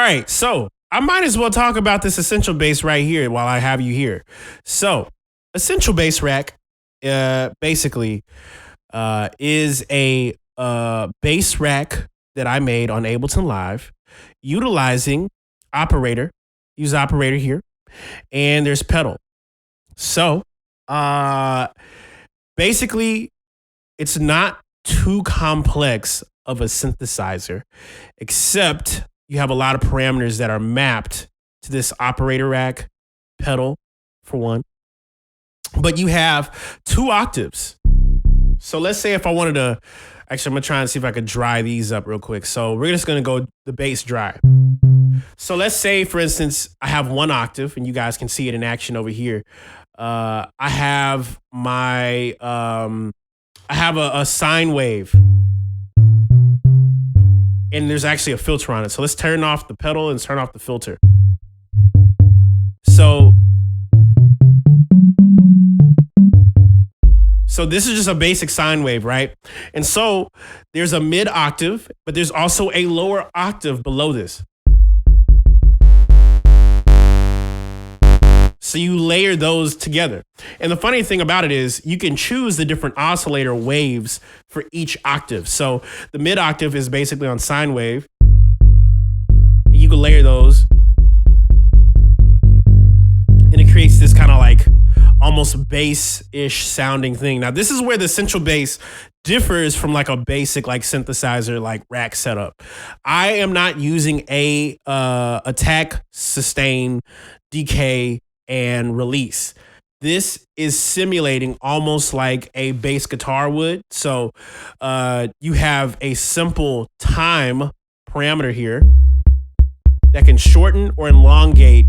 right, so I might as well talk about this essential bass right here while I have you here. So, essential bass rack, basically, is a bass rack that I made on Ableton Live, utilizing operator. Use operator here, and there's pedal. So, basically, it's not too complex of a synthesizer, except you have a lot of parameters that are mapped to this operator rack, pedal for one, but you have 2 octaves. So let's say if I wanted to, actually I'm gonna try and see if I could dry these up real quick. So we're just gonna go the bass dry. So let's say, for instance, I have 1 octave, and you guys can see it in action over here. I have my, I have a sine wave, and there's actually a filter on it. So let's turn off the pedal and turn off the filter. So this is just a basic sine wave, right? And so there's a mid octave, but there's also a lower octave below this. So you layer those together. And the funny thing about it is you can choose the different oscillator waves for each octave. So the mid octave is basically on sine wave. You can layer those. And it creates this kind of like almost bass-ish sounding thing. Now, this is where the essential bass differs from like a basic like synthesizer like rack setup. I am not using a attack, sustain, decay, and release. This is simulating almost like a bass guitar would. So you have a simple time parameter here that can shorten or elongate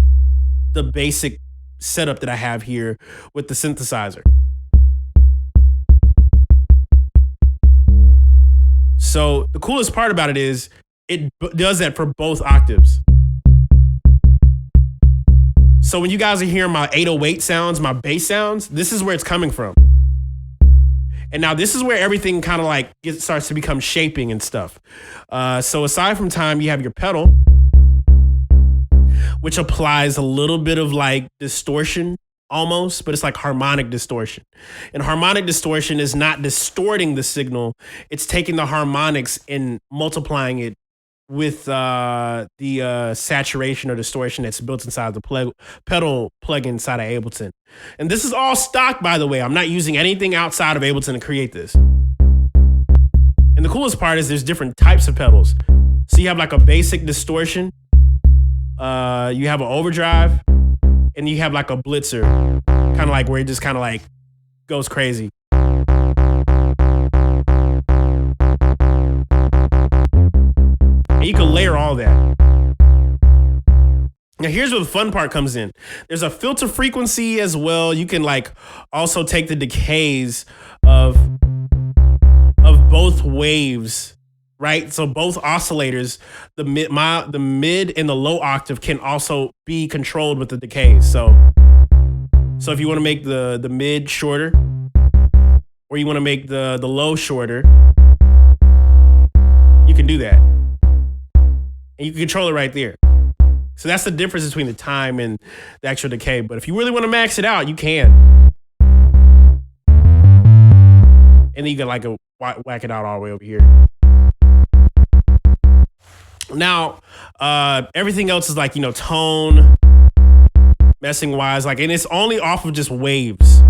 the basic setup that I have here with the synthesizer. So the coolest part about it is it does that for both octaves. So when you guys are hearing my 808 sounds, my bass sounds, this is where it's coming from. And now this is where everything kind of like starts to become shaping and stuff. So aside from time, you have your pedal, which applies a little bit of like distortion almost, but it's like harmonic distortion. And harmonic distortion is not distorting the signal. It's taking the harmonics and multiplying it with the saturation or distortion that's built inside the pedal plugin inside of Ableton. And this is all stock, by the way. I'm not using anything outside of Ableton to create this. And the coolest part is there's different types of pedals. So you have like a basic distortion, you have an overdrive, and you have like a blitzer, kind of like where it just kind of like goes crazy. And you can layer all that. Now here's where the fun part comes in. There's a filter frequency as well. You can like also take the decays of both waves, right? So both oscillators, the mid and the low octave can also be controlled with the decays. So if you want to make the mid shorter, or you want to make the low shorter, you can do that. And you can control it right there. So that's the difference between the time and the actual decay. But if you really want to max it out, you can. And then you can like whack it out all the way over here. Now, everything else is like, you know, tone, messing wise, like, and it's only off of just waves.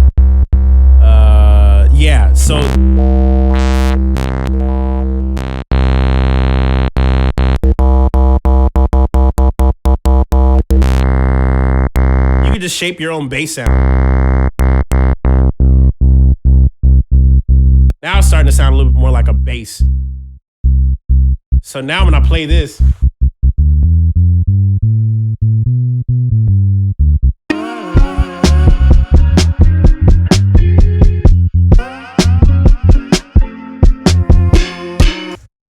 Yeah, so you can just shape your own bass sound. Now it's starting to sound a little bit more like a bass. So now when I play this,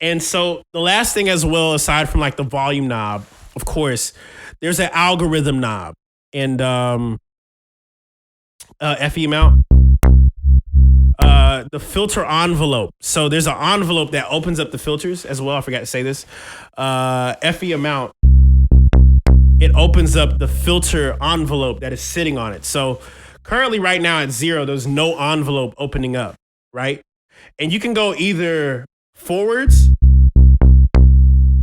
and so the last thing as well, aside from like the volume knob, of course, there's an algorithm knob and FE mount. The filter envelope. So there's an envelope that opens up the filters as well. I forgot to say this. FE amount it opens up the filter envelope that is sitting on it. So currently right now at 0, there's no envelope opening up, right? And you can go either forwards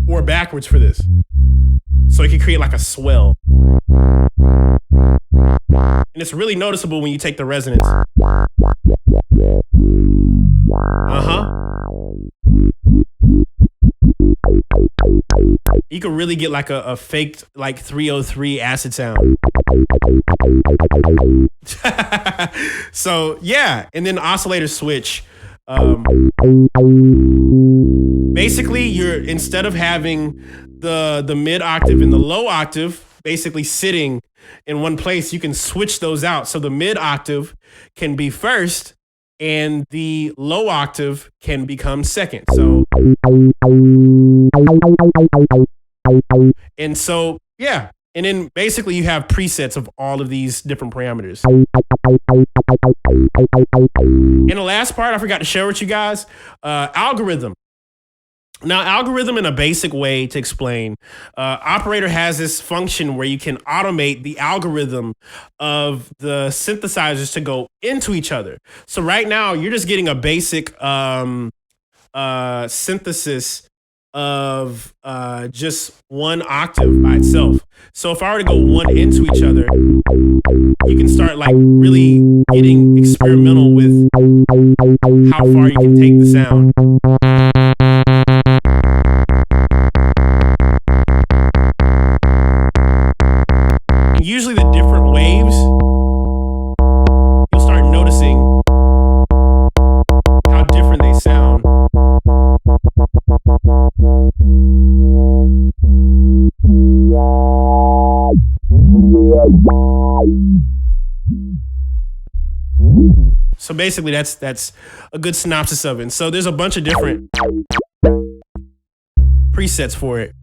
or backwards for this. So it can create like a swell. And it's really noticeable when you take the resonance. You can really get like a faked like 303 acid sound. So yeah, and then oscillator switch. Basically, you're instead of having the mid octave and the low octave basically sitting in one place, you can switch those out. So the mid octave can be first and the low octave can become second. So, and so, yeah. And then basically you have presets of all of these different parameters. And the last part I forgot to share with you guys, algorithm. Now, algorithm in a basic way to explain, operator has this function where you can automate the algorithm of the synthesizers to go into each other. So right now you're just getting a basic synthesis of just one octave by itself. So if I were to go one into each other, you can start like really getting experimental with how far you can take the sound. And usually the different waves, you'll start noticing how different they sound. So basically that's a good synopsis of it. And so there's a bunch of different presets for it.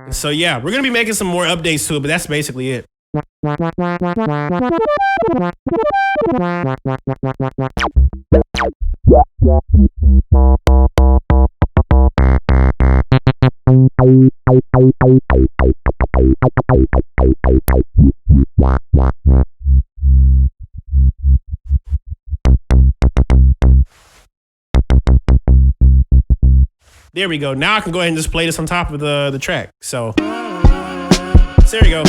And so yeah, we're gonna be making some more updates to it, but that's basically it. There we go. Now I can go ahead and just play this on top of the track. So there you go.